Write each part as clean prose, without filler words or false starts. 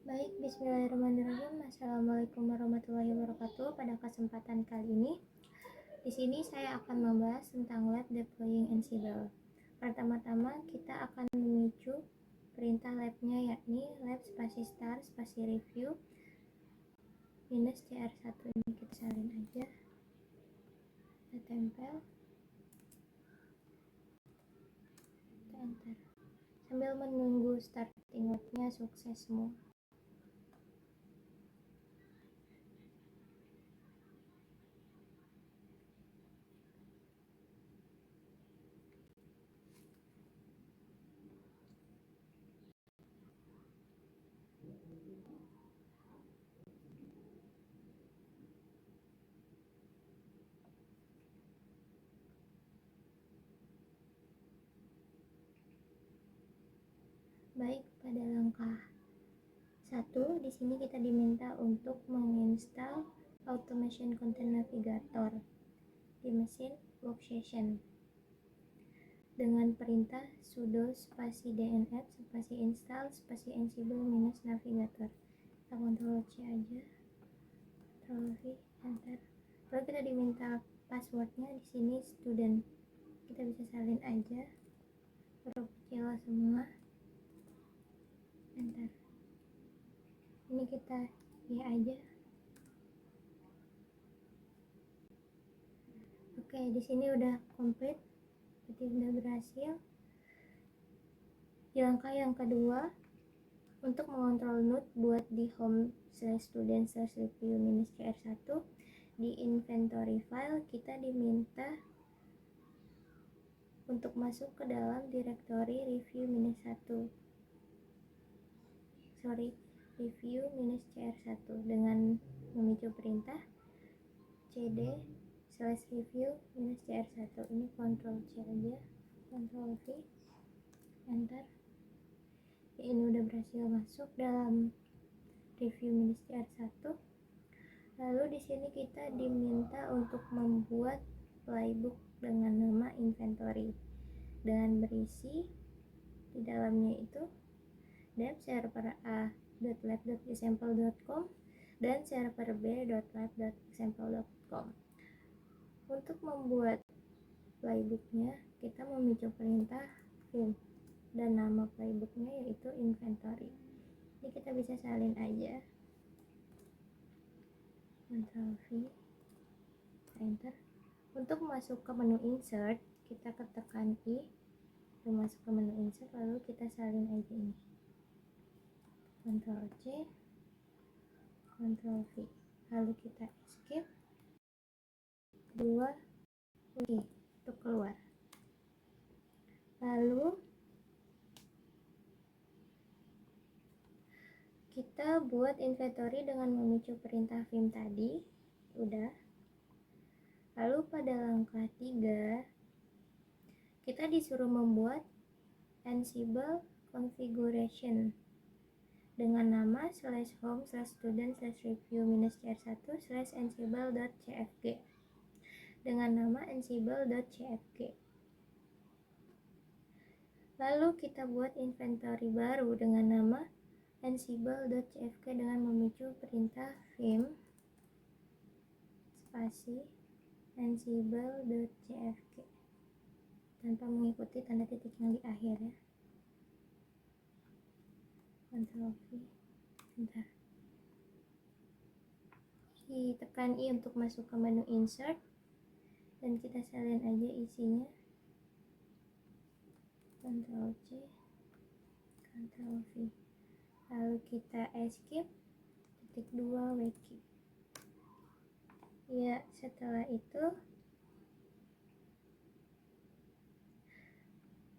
Baik, bismillahirrahmanirrahim. Assalamualaikum warahmatullahi wabarakatuh. Pada kesempatan kali ini, di sini saya akan membahas tentang lab deploying Ansible. Pertama-tama kita akan memicu perintah labnya, yakni lab spasi start spasi review minus cr1. Ini kita salin aja, kita tempel, kita enter sambil menunggu starting labnya sukses semua. Baik, pada langkah 1 di sini kita diminta untuk menginstal Automation Content Navigator di mesin workstation dengan perintah sudo spasi dnf spasi install spasi ansible minus navigator. Kita Ctrl C aja, Ctrl V, enter. Lalu kita diminta passwordnya, di sini student. Kita bisa salin aja, huruf kecil semua, enter. Ini kita ya aja. Oke, di sini udah komplit, berarti udah berhasil. Di langkah yang kedua, untuk mengontrol node buat di home/student/review-cr1 di inventory file, kita diminta untuk masuk ke dalam directory review-cr1 dengan memicu perintah cd/review-cr1. Ini Ctrl C aja, Ctrl V, enter. Ya, ini udah berhasil masuk dalam review-cr1. Lalu di sini kita diminta untuk membuat playbook dengan nama inventory dengan berisi di dalamnya itu dev server a.lab.example.com dan server b.lab.example.com. Untuk membuat playbooknya, kita memicu perintah vim dan nama playbooknya yaitu inventory. Ini kita bisa salin aja, Ctrl V, enter. Untuk masuk ke menu insert, kita tekan I untuk masuk ke menu insert, lalu kita salin aja ini, Ctrl C, Ctrl V, lalu kita escape 2 untuk keluar. Lalu kita buat inventory dengan memicu perintah vim tadi, udah. Lalu pada langkah 3, kita disuruh membuat Ansible configuration dengan nama /home/student/review-cr1/ansible.cfg dengan nama ansible.cfg. Lalu kita buat inventory baru dengan nama ansible.cfg dengan memicu perintah vim spasi ansible.cfg tanpa mengikuti tanda titik yang di akhir ya. Ctrl V, bentar. Tekan I untuk masuk ke menu insert dan kita salin aja isinya. Ctrl C, Ctrl V. Lalu kita escape titik 2 wiki. Ya, setelah itu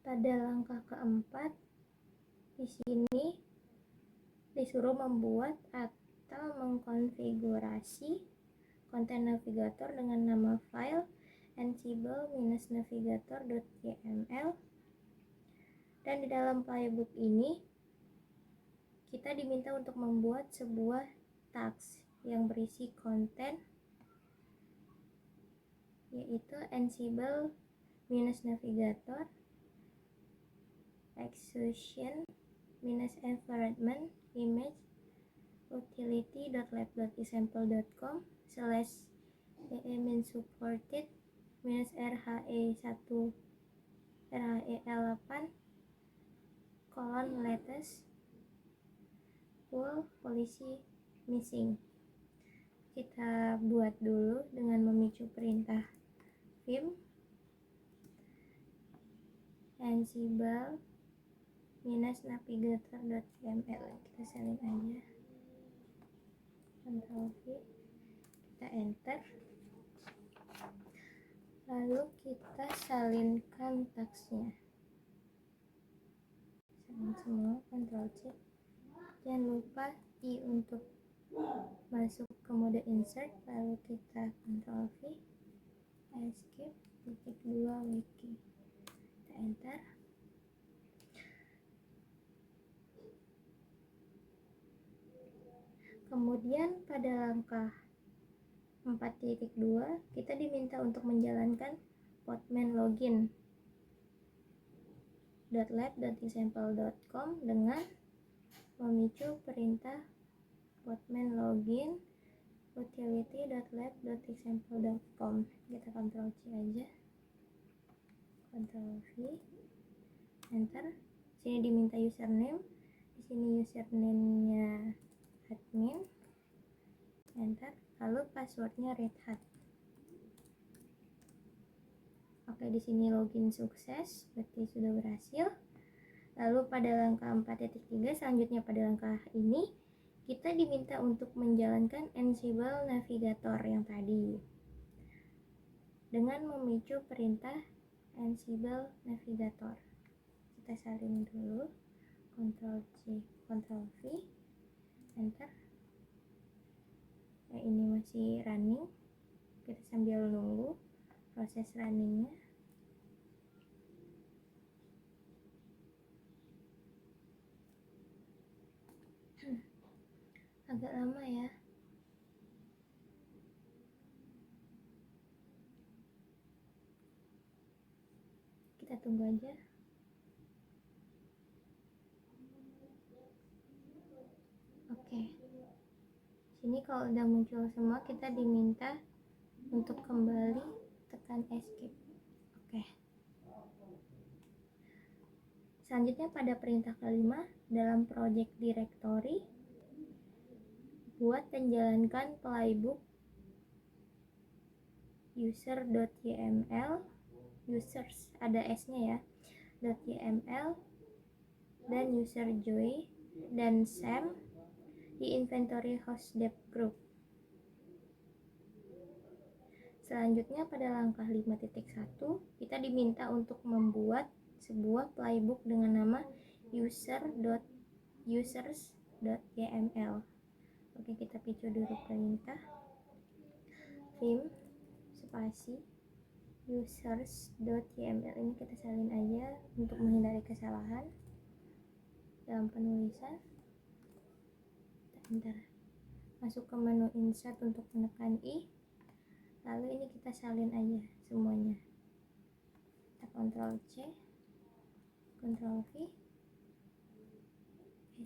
pada langkah keempat di sini disuruh membuat atau mengkonfigurasi konten navigator dengan nama file ansible-navigator.yml, dan di dalam playbook ini kita diminta untuk membuat sebuah tags yang berisi konten yaitu ansible-navigator execution environment image utility.lab.example.com /e-supported -rhe1 rhel8 latest full policy missing. Kita buat dulu dengan memicu perintah vim ansible -navigator.yml. Kita salin aja, Ctrl V, kita enter, lalu kita salinkan tagsnya, salin semua, Ctrl C. Jangan lupa I untuk masuk ke mode insert, lalu kita Ctrl V, escape, titik 2 wiki, kita enter. Kemudian pada langkah 4.2 kita diminta untuk menjalankan podman login .lab.example.com dengan memicu perintah podman login utility.lab.example.com. Kita Ctrl C aja, Ctrl V, enter. Sini diminta username, di sini username-nya admin, enter, lalu passwordnya Red Hat. Oke, di sini login sukses, berarti sudah berhasil. Lalu pada langkah 4.3 selanjutnya, pada langkah ini kita diminta untuk menjalankan Ansible Navigator yang tadi dengan memicu perintah Ansible Navigator. Kita salin dulu, Ctrl C, Ctrl V, enter. Ini masih running, kita sambil nunggu proses runningnya. Agak lama ya. Kita tunggu aja. Oke. Sini kalau udah muncul semua, kita diminta untuk kembali tekan escape. Oke. Selanjutnya pada perintah kelima, dalam project directory buat dan jalankan playbook user.yml, users ada s-nya ya, .yml dan user joy dan sam di inventory host dev group. Selanjutnya pada langkah 5.1 kita diminta untuk membuat sebuah playbook dengan nama users.yml. Oke, kita picu dulu perintah vim spasi users.yml, ini kita salin aja untuk menghindari kesalahan dalam penulisan. Enter, masuk ke menu insert untuk menekan I, lalu ini kita salin aja semuanya. Kita Ctrl C, Ctrl V,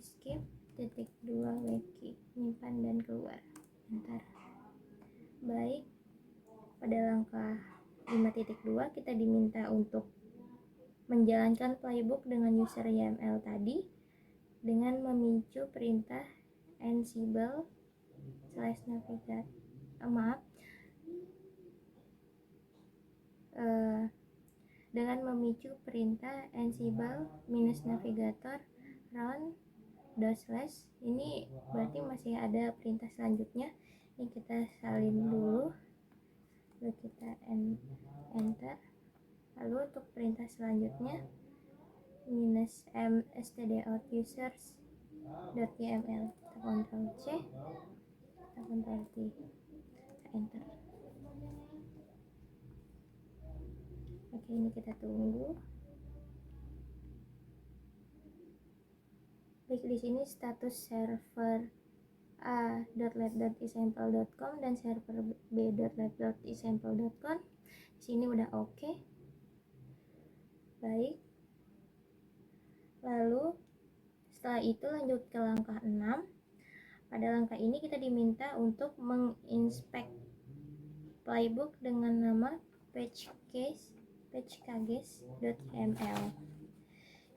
escape, titik 2 wiki, nyimpan dan keluar, enter. Baik, pada langkah 5.2 kita diminta untuk menjalankan playbook dengan user YML tadi dengan memicu perintah ansible /navigator dengan memicu perintah ansible -navigator run /. Ini berarti masih ada perintah selanjutnya. Ini kita salin dulu, lalu kita enter. Lalu untuk perintah selanjutnya -m stdout users.yml, kita Ctrl C, kita Ctrl V, kita enter. Oke, ini kita tunggu. Baik, di sini status server a.lab.example.com dan server b.lab.example.com di sini udah oke. Baik. Lalu setelah itu lanjut ke langkah 6. Pada langkah ini kita diminta untuk menginspek playbook dengan nama patchkages.yml,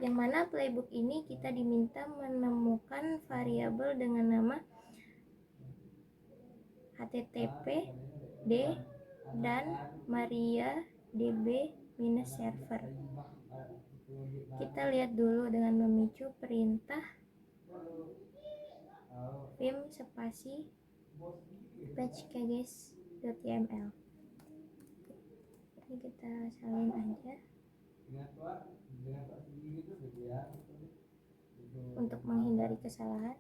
yang mana playbook ini kita diminta menemukan variabel dengan nama http d dan mariadb-server. Kita lihat dulu dengan memicu perintah vim spasi patchkages.yml. Ini kita salin aja untuk menghindari kesalahan.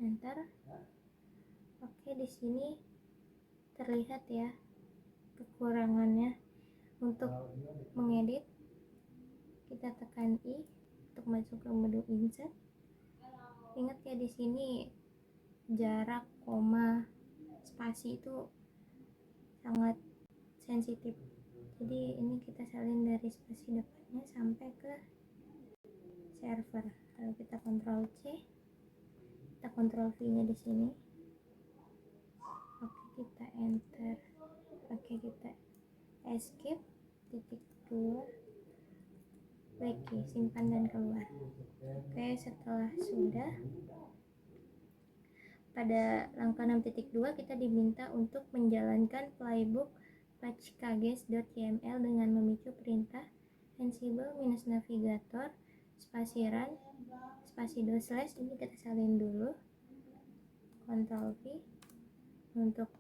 Enter. Oke, di sini terlihat ya kekurangannya. Untuk mengedit, kita tekan I untuk masuk ke menu insert. Ingat ya, di sini jarak, koma, spasi itu sangat sensitif. Jadi ini kita salin dari spasi depannya sampai ke server. Lalu kita Ctrl C, kita Ctrl V nya di sini. Oke, kita enter. Oke, kita escape, titik 2, WK, simpan dan keluar. Oke, setelah sudah, pada langkah 6.2 kita diminta untuk menjalankan playbook patchkages.yml dengan memicu perintah ansible-navigator spasi run spasi // ini kita salin dulu. Ctrl V. Untuk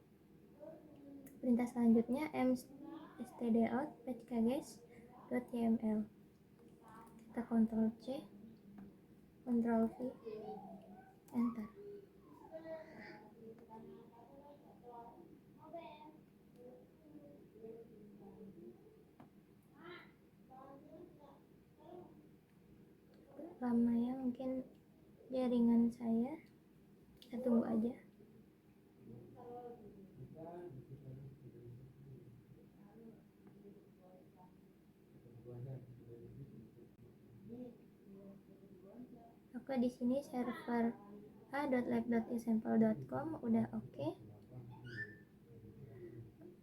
perintah selanjutnya stdout patchkages.yml, kita Ctrl C, Ctrl V, enter. Lama ya, mungkin jaringan saya tunggu aja. Oke, di sini server a.lab.example.com udah oke.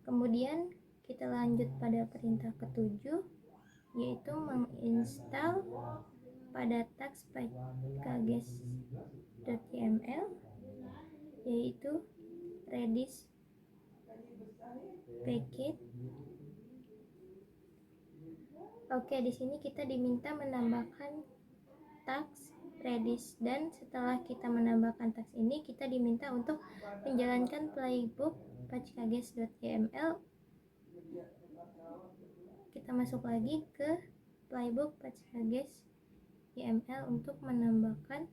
Kemudian kita lanjut pada perintah ketujuh, yaitu menginstal pada task patchkages.yml, yaitu redis package. Oke, di sini kita diminta menambahkan task redis, dan setelah kita menambahkan task ini kita diminta untuk menjalankan playbook patchkages.yml. Kita masuk lagi ke playbook patchkages.yml untuk menambahkan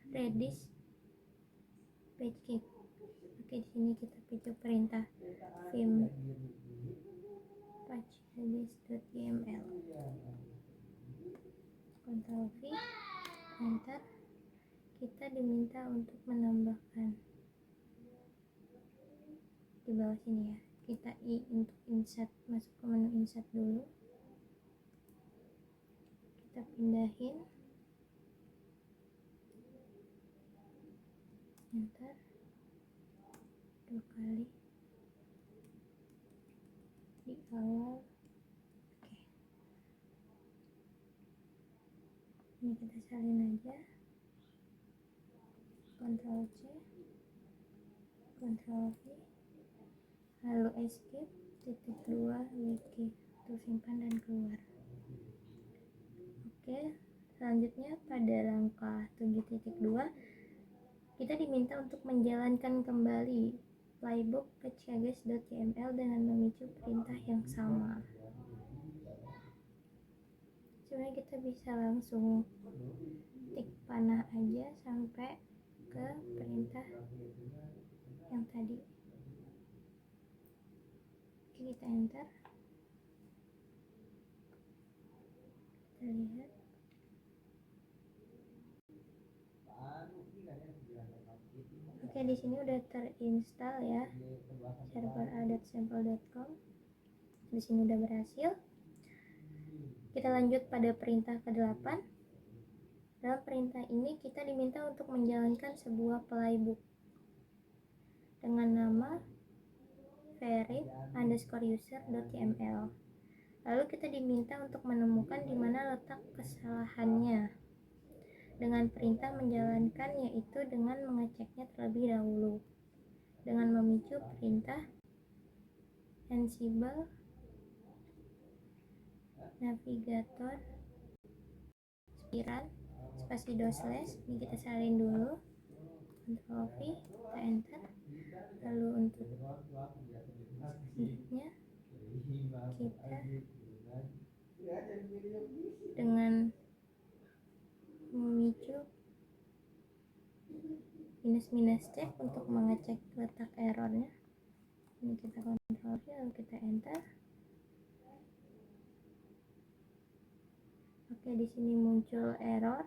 redis package. Oke, di sini kita picu perintah vim patchkages.yml, Ctrl V, enter. Kita diminta untuk menambahkan di bawah sini ya, kita I untuk insert, masuk ke menu insert dulu, kita pindahin, enter 2 kali di awal. Oke, ini kita salin aja, Ctrl C, Ctrl V, lalu escape, titik 2, WK untuk simpan dan keluar. Oke, selanjutnya pada langkah 7.2 kita diminta untuk menjalankan kembali playbook patchkages.yml dengan memicu perintah yang sama. Sebenarnya kita bisa langsung tik panah aja sampai ke perintah yang tadi. Oke, kita enter. Kita lihat. Oke, di sini udah terinstall ya server a.sample.com. Di sini udah berhasil. Kita lanjut pada perintah ke-8. Dalam perintah ini kita diminta untuk menjalankan sebuah playbook dengan nama verif_user.yml. Lalu kita diminta untuk menemukan di mana letak kesalahannya dengan perintah menjalankan, yaitu dengan mengeceknya terlebih dahulu dengan memicu perintah ansible navigator spiral spasi // ini kita salin dulu, Ctrl V, kita enter. Lalu untuk selanjutnya kita dengan memicu minus cek untuk mengecek letak errornya, ini kita Ctrl V lalu kita enter. Oke, di sini muncul error.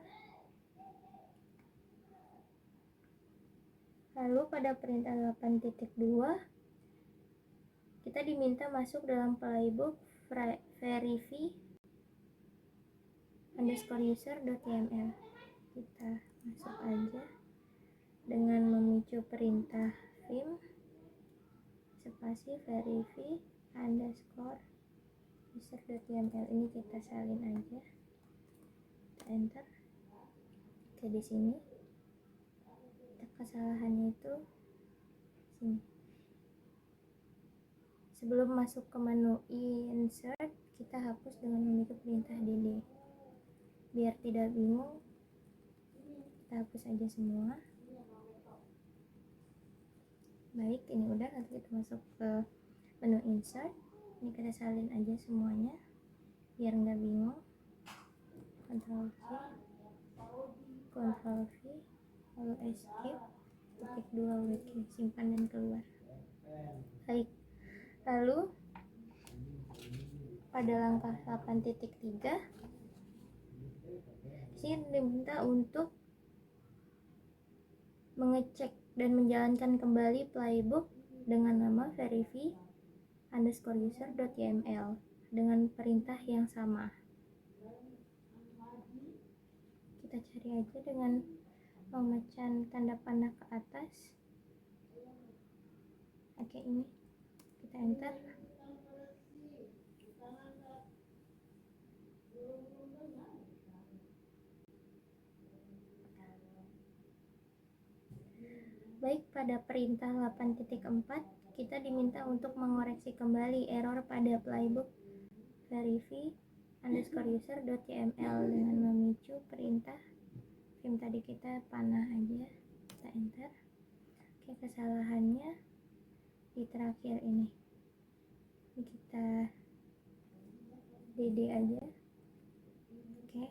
Lalu pada perintah 8.2 kita diminta masuk dalam playbook verify_user.yml. Kita masuk aja dengan memicu perintah vim spasi verify_user.yml. Ini kita salin aja, kita enter. Oke, di sini kesalahannya itu sini. Sebelum masuk ke menu insert, kita hapus dengan memicu perintah dd. Biar tidak bingung, kita hapus aja semua. Baik, ini udah. Nanti kita masuk ke menu insert. Ini kita salin aja semuanya biar nggak bingung. Ctrl C, Ctrl V, lalu escape, titik 2 WK, simpan dan keluar. Baik, lalu pada langkah 8.3 sini diminta untuk mengecek dan menjalankan kembali playbook dengan nama verify_user.yml dengan perintah yang sama. Kita cari aja dengan memecan tanda panah ke atas. Oke, ini kita enter. Baik, pada perintah 8.4 kita diminta untuk mengoreksi kembali error pada playbook verify_user.yml dengan memicu perintah vim tadi kita panah aja, kita enter. Oke, kesalahannya di terakhir ini kita dd aja. Oke,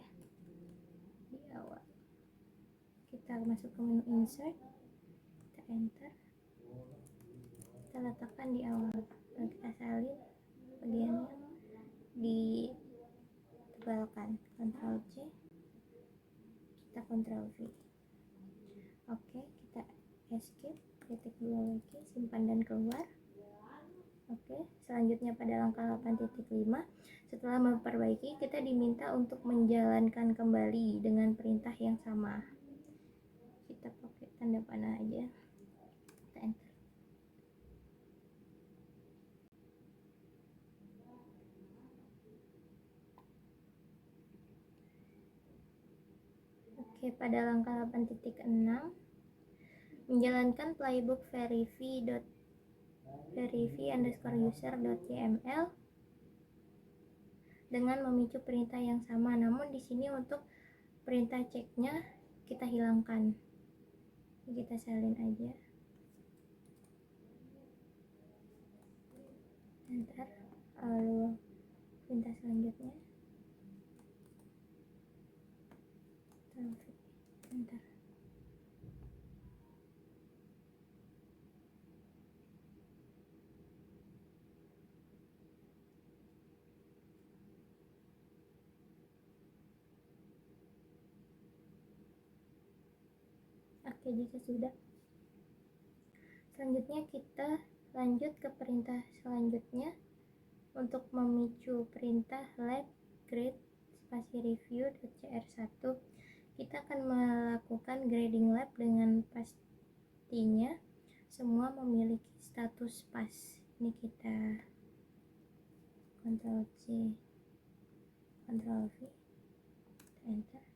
di awal kita masuk ke menu insert, kita enter, kita letakkan di awal, lalu kita salin bagian yang ditebalkan. Ctrl C, kita Ctrl V. Oke, kita escape, titik 2 WK, simpan dan keluar. Oke, selanjutnya pada langkah 8.5 setelah memperbaiki kita diminta untuk menjalankan kembali dengan perintah yang sama. Kita pakai tanda panah aja, kita enter. Oke, pada langkah 8.6 menjalankan playbook verify_user.yml dengan memicu perintah yang sama, namun di sini untuk perintah ceknya kita hilangkan. Kita salin aja, enter. Lalu perintah selanjutnya enter. Oke, jika sudah, selanjutnya kita lanjut ke perintah selanjutnya. Untuk memicu perintah lab grade spasi review.cr1, kita akan melakukan grading lab dengan pastinya semua memiliki status pas. Ini kita Ctrl C, Ctrl V, enter.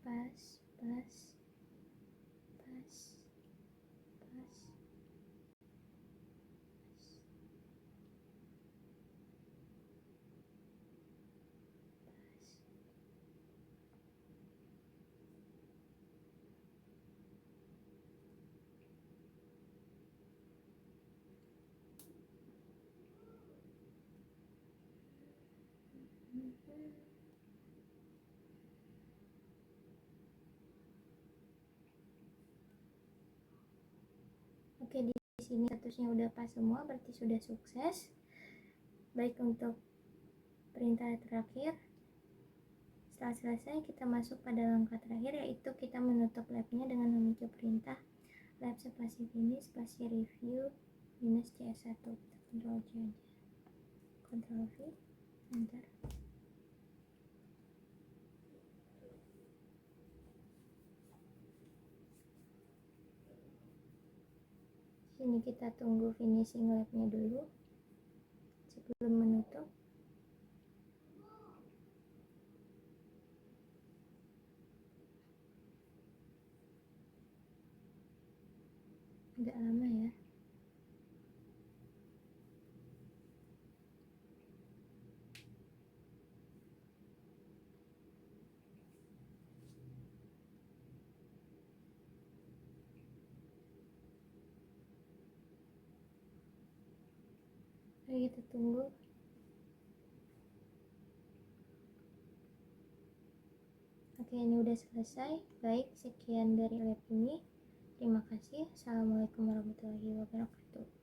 Pas, pas, pas, pas, Oke, di sini statusnya udah pas semua, berarti sudah sukses. Baik untuk perintah terakhir. Setelah selesai, kita masuk pada langkah terakhir, yaitu kita menutup labnya dengan memicu perintah lab spasi finish spasi review minus CS1. Ctrl C aja, Ctrl V, enter. Sini kita tunggu finishing labnya dulu sebelum menutup. Agak lama ya. Oke, kita tunggu. Oke, ini udah selesai. Baik, sekian dari lab ini. Terima kasih. Assalamualaikum warahmatullahi wabarakatuh.